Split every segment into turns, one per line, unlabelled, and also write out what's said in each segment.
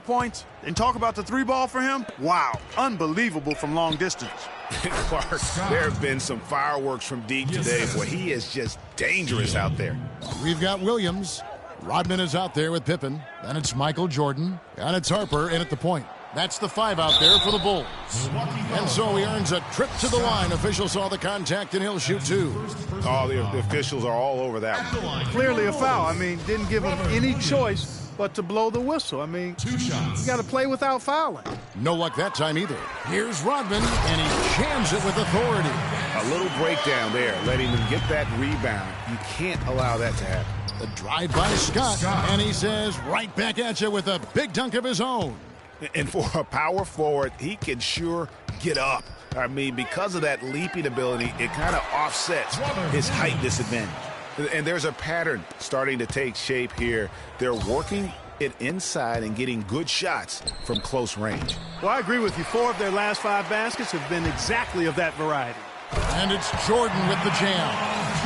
points. And talk about the three ball for him. Wow, unbelievable from long distance.
Clark, there have been some fireworks from deep today. Boy, he is just dangerous out there.
We've got Williams. Rodman is out there with Pippen. Then it's Michael Jordan. And it's Harper in at the point. That's the 5 out there for the Bulls. And so he earns a trip to the line. Official saw the contact, and he'll shoot 2.
Oh, the officials are all over that one.
Clearly a foul. I mean, didn't give him any choice but to blow the whistle. I mean, you got to play without fouling.
No luck that time either. Here's Rodman, and he jams it with authority.
A little breakdown there, letting them get that rebound. You can't allow that to happen.
The drive by Scott, and he says right back at you with a big dunk of his own.
And for a power forward, he can sure get up. I mean, because of that leaping ability, it kind of offsets his height disadvantage. And there's a pattern starting to take shape here. They're working it inside and getting good shots from close range.
Well, I agree with you. 4 of their last 5 baskets have been exactly of that variety.
And it's Jordan with the jam.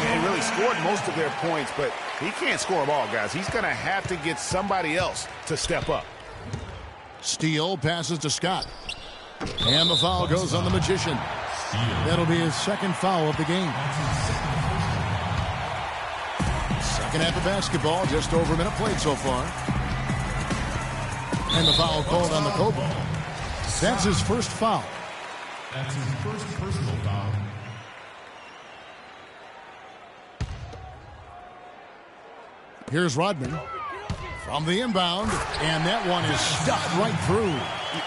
And he really scored most of their points, but he can't score them all, guys. He's going to have to get somebody else to step up.
Steele passes to Scott. And the foul goes on the Magician. That'll be his 2nd foul of the game. Second half of basketball, just over a minute played so far. And the foul called on the Cobra. That's his first foul.
That's his first personal foul.
Here's Rodman from the inbound, and that one is stuffed right through.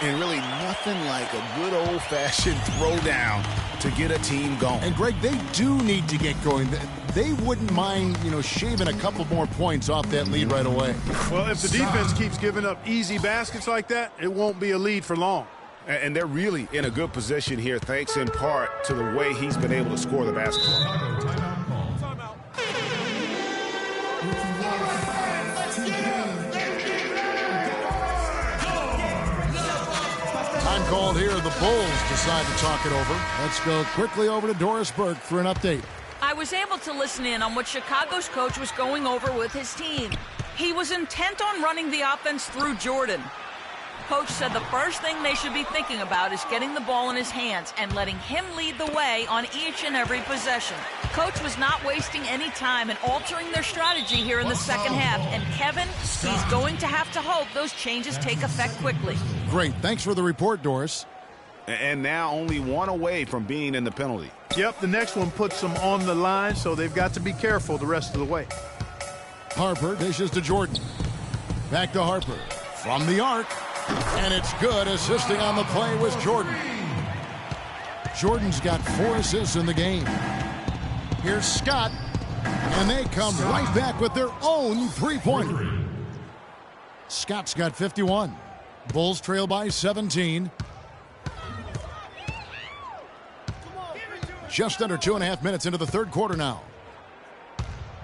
And really nothing like a good old-fashioned throwdown to get a team going.
And, Greg, they do need to get going. They wouldn't mind, shaving a couple more points off that lead right away.
Well, if the defense keeps giving up easy baskets like that, it won't be a lead for long.
And they're really in a good position here, thanks in part to the way he's been able to score the basketball.
Time called here. The Bulls decide to talk it over. Let's go quickly over to Doris Burke for an update.
I was able to listen in on what Chicago's coach was going over with his team. He was intent on running the offense through Jordan. Coach said the first thing they should be thinking about is getting the ball in his hands and letting him lead the way on each and every possession. Coach was not wasting any time in altering their strategy here in the second half. And Kevin, he's going to have to hope those changes take effect quickly.
Great. Thanks for the report, Doris.
And now only 1 away from being in the penalty.
Yep, the next one puts them on the line, so they've got to be careful the rest of the way.
Harper dishes to Jordan. Back to Harper. From the arc. And it's good. Assisting on the play was Jordan. Jordan's got 4 assists in the game. Here's Scott. And they come right back with their own 3-pointer. Scott's got 51. Bulls trail by 17. Just under 2.5 minutes into the third quarter now.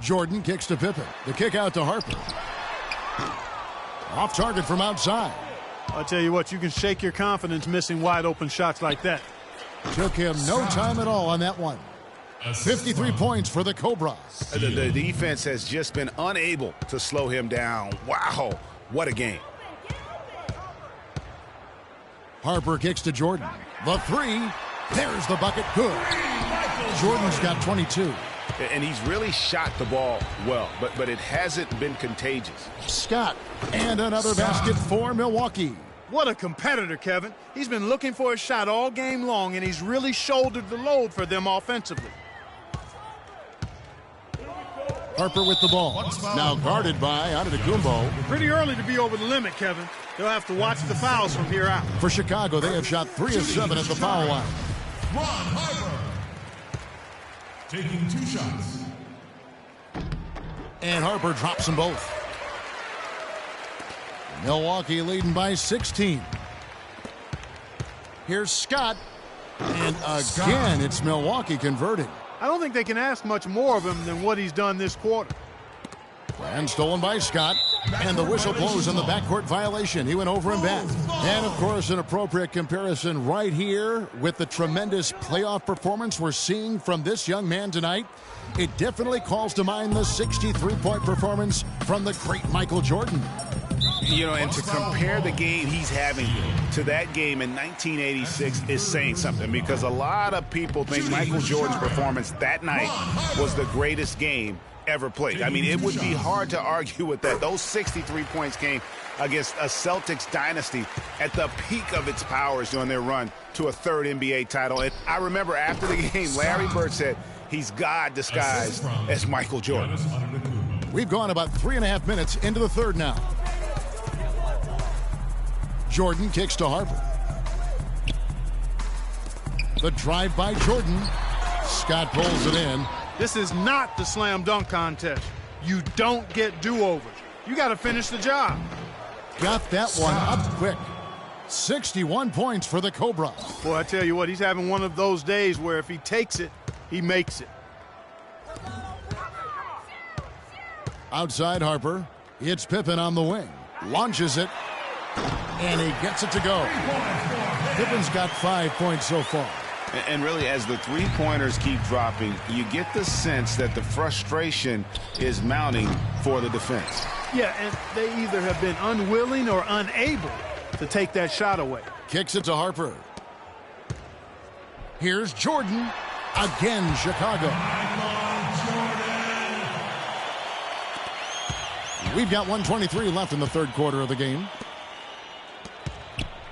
Jordan kicks to Pippen. The kick out to Harper. Off target from outside.
I'll tell you what, you can shake your confidence missing wide open shots like that.
Took him no time at all on that one. 53 points for the Cobras.
The defense has just been unable to slow him down. Wow, what a game.
Harper kicks to Jordan. The 3. There's the bucket. Good. Jordan's got 22.
And he's really shot the ball well, but it hasn't been contagious.
Scott, and another basket for Milwaukee.
What a competitor, Kevin. He's been looking for a shot all game long, and he's really shouldered the load for them offensively.
Harper with the ball. Now guarded by Antetokounmpo.
Pretty early to be over the limit, Kevin. They'll have to watch the fouls from here out.
For Chicago, they have shot 3 of 7 at the foul line.
Ron Harper taking 2 shots.
And Harper drops them both. Milwaukee leading by 16. Here's Scott. And again, it's Milwaukee converting.
I don't think they can ask much more of him than what he's done this quarter.
And stolen by Scott. And the whistle blows on the backcourt violation. He went over and back. And, of course, an appropriate comparison right here with the tremendous playoff performance we're seeing from this young man tonight. It definitely calls to mind the 63-point performance from the great Michael Jordan.
You know, and to compare the game he's having to that game in 1986 is saying something, because a lot of people think Michael Jordan's performance that night was the greatest game ever played. I mean, it would be hard to argue with that. Those 63 points came against a Celtics dynasty at the peak of its powers during their run to a third NBA title. And I remember after the game, Larry Bird said he's God disguised as Michael Jordan.
We've gone about 3.5 minutes into the third now. Jordan kicks to Harper. The drive by Jordan. Scott pulls it in.
This is not the slam dunk contest. You don't get do-overs. You got to finish the job.
Got that one up quick. 61 points for the Cobra.
Boy, I tell you what, he's having one of those days where if he takes it, he makes it.
Outside Harper. It's Pippen on the wing. Launches it. And he gets it to go. Pippen's got 5 points so far.
And really, as the three-pointers keep dropping, you get the sense that the frustration is mounting for the defense.
Yeah, and they either have been unwilling or unable to take that shot away.
Kicks it to Harper. Here's Jordan. Again, Chicago. We've got 1:23 left in the third quarter of the game.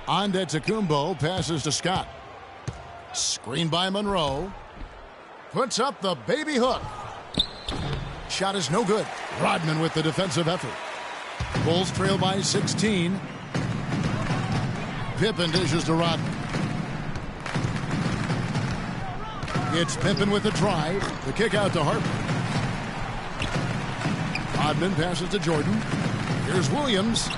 Antetokounmpo passes to Scott. Screen by Monroe. Puts up the baby hook. Shot is no good. Rodman with the defensive effort. Bulls trail by 16. Pippen dishes to Rodman. It's Pippen with the drive. The kick out to Harper. Rodman passes to Jordan. Here's Williams.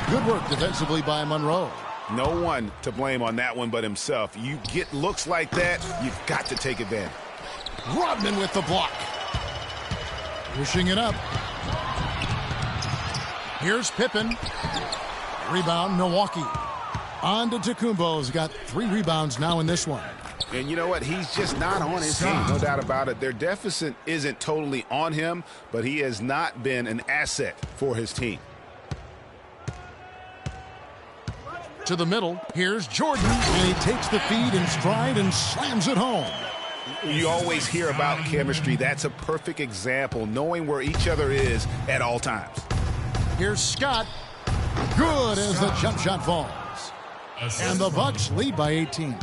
Good work defensively by Monroe.
No one to blame on that one but himself. You get looks like that, you've got to take advantage.
Rodman with the block. Pushing it up. Here's Pippen. Rebound, Milwaukee. Antetokounmpo's got 3 rebounds now in this one.
And you know what? He's just not on his team, no doubt about it. Their deficit isn't totally on him, but he has not been an asset for his team.
To the middle. Here's Jordan, and he takes the feed in stride and slams it home.
You always hear about chemistry. That's a perfect example, knowing where each other is at all times.
Here's Scott. Good as the jump shot falls. And the Bucks lead by 18.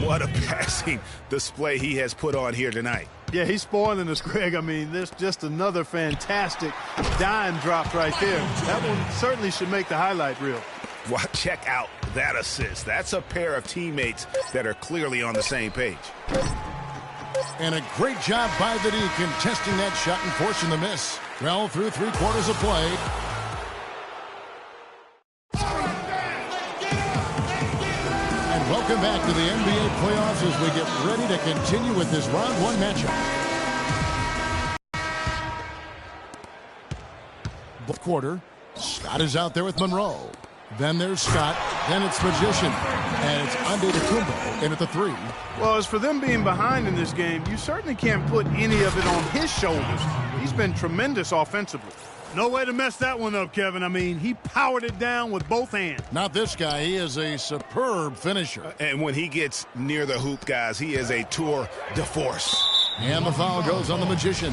What a passing display he has put on here tonight.
Yeah, he's spoiling us, Greg. I mean, there's just another fantastic dime drop right there. That one certainly should make the highlight reel.
Well, check out that assist. That's a pair of teammates that are clearly on the same page.
And a great job by the D contesting that shot and forcing the miss. Well, through 3 quarters of play. And welcome back to the NBA playoffs as we get ready to continue with this round 1 matchup. Fourth quarter. Scott is out there with Monroe. Then there's Scott. Then it's Magician. And it's Antetokounmpo in at the 3.
Well, as for them being behind in this game, you certainly can't put any of it on his shoulders. He's been tremendous offensively. No way to mess that one up, Kevin. I mean, he powered it down with both hands.
Not this guy. He is a superb finisher.
And when he gets near the hoop, guys, he is a tour de force.
And the foul goes on the Magician.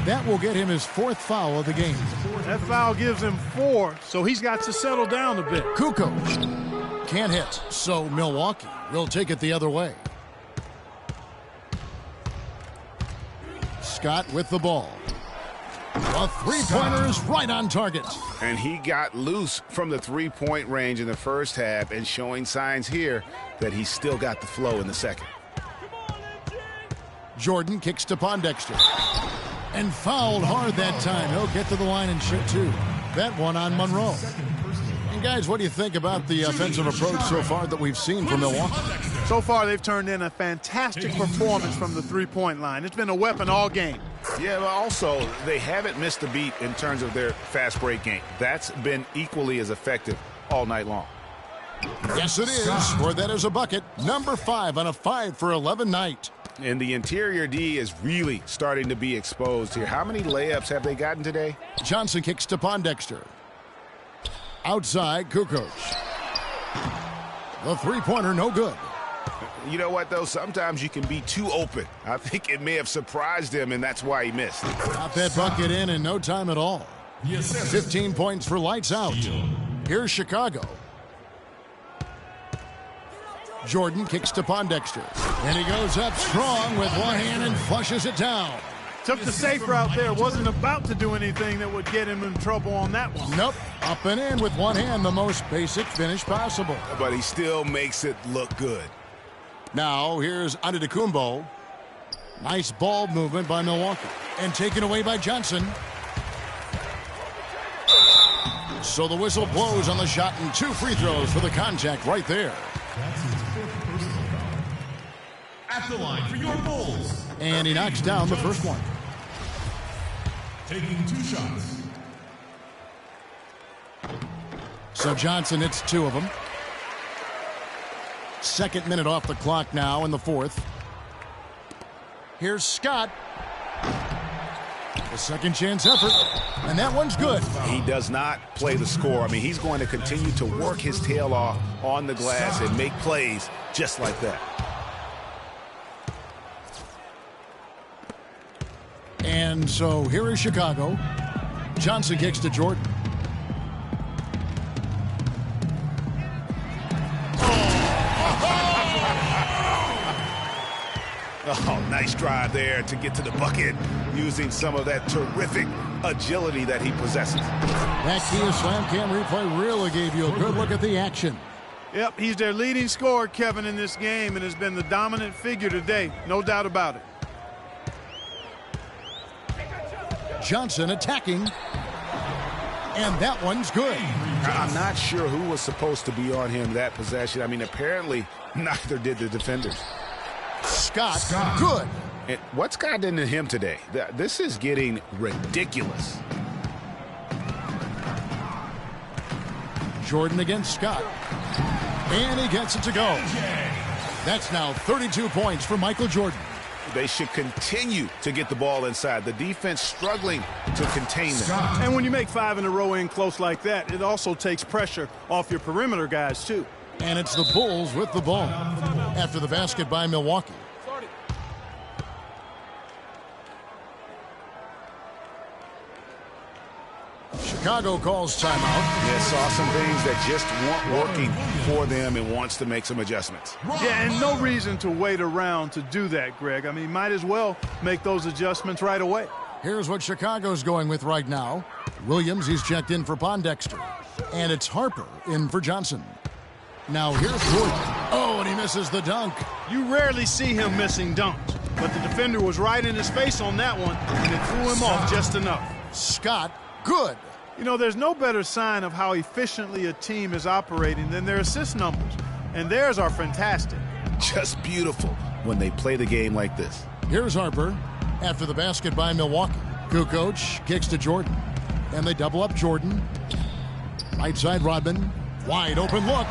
That will get him his 4th foul of the game.
That foul gives him 4, so he's got to settle down a bit.
Kukoc can't hit, so Milwaukee will take it the other way. Scott with the ball. A 3-pointer is right on target.
And he got loose from the 3-point range in the first half and showing signs here that he's still got the flow in the second.
Jordan kicks to Pondexter. And fouled hard that time. He'll get to the line and shoot 2. That one on Monroe. And guys, what do you think about the offensive approach so far that we've seen from Milwaukee?
So far, they've turned in a fantastic performance from the 3-point line. It's been a weapon all game.
Yeah, but also, they haven't missed a beat in terms of their fast break game. That's been equally as effective all night long.
Yes, it is. For that is a bucket. Number 5 on a 5 for 11 night.
And the interior D is really starting to be exposed here. How many layups have they gotten today?
Johnson kicks to Pondexter. Outside, Kukoc. The three-pointer, no good.
You know what, though? Sometimes you can be too open. I think it may have surprised him, and that's why he missed.
Got that bucket in no time at all. 15 points for lights out. Here's Chicago. Jordan kicks to Pondexter. And he goes up strong with one hand and flushes it down.
Took the safe route there. Wasn't about to do anything that would get him in trouble on that one.
Nope. Up and in with one hand, the most basic finish possible.
But he still makes it look good.
Now, here's Antetokounmpo. Nice ball movement by Milwaukee. And taken away by Johnson. So the whistle blows on the shot and 2 free throws for the contact right there.
That's his 5th personal foul. At the line for your Bulls.
And he knocks down the first one.
Taking 2 shots.
So Johnson hits 2 of them. Second minute off the clock now in the fourth. Here's Scott. A second chance effort. And that one's good.
He does not play the score. I mean, he's going to continue to work his tail off on the glass and make plays just like that.
And so here is Chicago. Johnson kicks to Jordan.
Oh, nice drive there to get to the bucket using some of that terrific agility that he possesses.
That Kia Slam Cam replay really gave you a good look at the action.
Yep, he's their leading scorer, Kevin, in this game, and has been the dominant figure today. No doubt about it.
Johnson attacking. And that one's good.
I'm not sure who was supposed to be on him that possession. I mean, apparently neither did the defenders.
Scott, good.
And what's gotten into him today? This is getting ridiculous.
Jordan against Scott. And he gets it to go. That's now 32 points for Michael Jordan.
They should continue to get the ball inside. The defense struggling to contain them.
And when you make 5 in a row in close like that, it also takes pressure off your perimeter guys, too.
And it's the Bulls with the ball after the basket by Milwaukee. Chicago calls timeout.
Yeah, saw some things that just weren't working for them and wants to make some adjustments.
Yeah, and no reason to wait around to do that, Greg. I mean, might as well make those adjustments right away.
Here's what Chicago's going with right now. Williams, he's checked in for Pondexter. And it's Harper in for Johnson. Now here's Jordan. Oh, and he misses the dunk.
You rarely see him missing dunks, but the defender was right in his face on that one, and it threw him off just enough.
Scott, good.
You know, there's no better sign of how efficiently a team is operating than their assist numbers, and theirs are fantastic.
Just beautiful when they play the game like this.
Here's Harper after the basket by Milwaukee. Kukoc kicks to Jordan, and they double up Jordan. Right side Rodman, wide open look.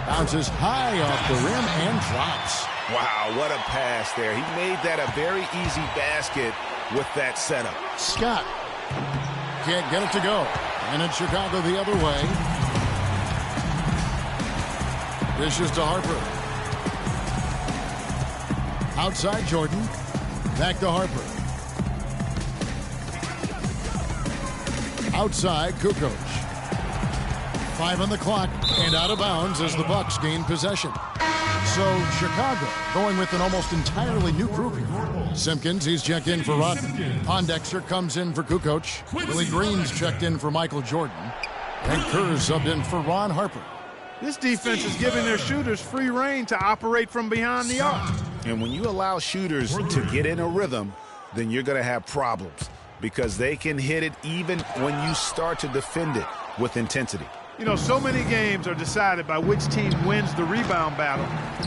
Bounces high off the rim and drops.
Wow, what a pass there. He made that a very easy basket with that setup.
Scott can't get it to go. And it's Chicago the other way. Dishes to Harper. Outside Jordan. Back to Harper. Outside Kukoc. 5 on the clock and out of bounds as the Bucks gain possession. So Chicago going with an almost entirely new group here. Simpkins, he's checked in for Rodman. Pondexter comes in for Kukoc. Willie Green's checked in for Michael Jordan. And Kerr's subbed in for Ron Harper.
This defense is giving their shooters free rein to operate from behind the arc.
And when you allow shooters to get in a rhythm, then you're going to have problems because they can hit it even when you start to defend it with intensity.
You know, so many games are decided by which team wins the rebound battle,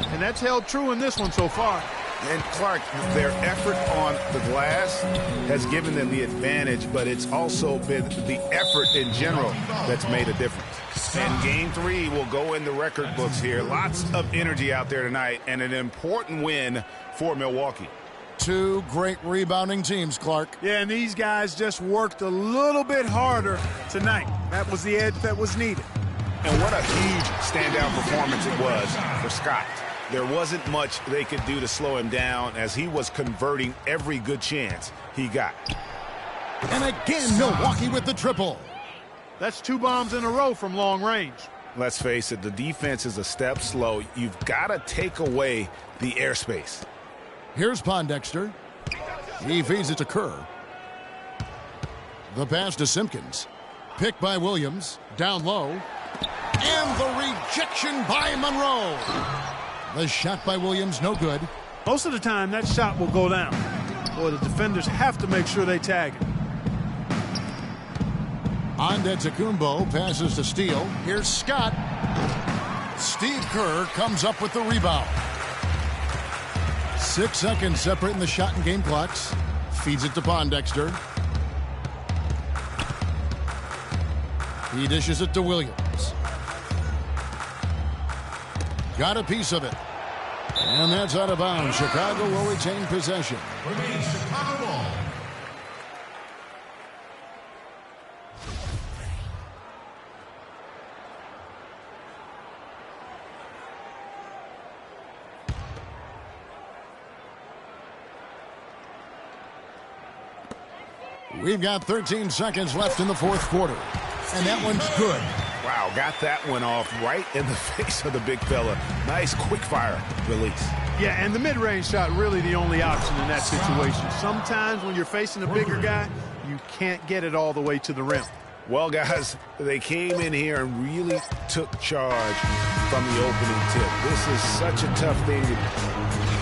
and that's held true in this one so far.
And Clark, their effort on the glass has given them the advantage, but it's also been the effort in general that's made a difference. And Game 3 will go in the record books here. Lots of energy out there tonight and an important win for Milwaukee.
Two great rebounding teams, Clark.
Yeah, and these guys just worked a little bit harder tonight. That was the edge that was needed.
And what a huge standout performance it was for Scott. There wasn't much they could do to slow him down as he was converting every good chance he got.
And again, Milwaukee with the triple.
That's 2 bombs in a row from long range.
Let's face it, the defense is a step slow. You've got to take away the airspace.
Here's Pondexter. He feeds it to Kerr. The pass to Simpkins. Picked by Williams. Down low. And the rejection by Monroe. The shot by Williams, no good.
Most of the time, that shot will go down. Boy, the defenders have to make sure they tag it.
Antetokounmpo passes to Steele. Here's Scott. Steve Kerr comes up with the rebound. 6 seconds separating the shot and game clocks. Feeds it to Pondexter. He dishes it to Williams. Got a piece of it. And that's out of bounds. Chicago will retain possession.
Remains Chicago ball.
We've got 13 seconds left in the fourth quarter. And that one's good.
Wow, got that one off right in the face of the big fella. Nice quick fire release.
Yeah, and the mid-range shot really the only option in that situation. Sometimes when you're facing a bigger guy, you can't get it all the way to the rim.
Well, guys, they came in here and really took charge from the opening tip. This is such a tough thing to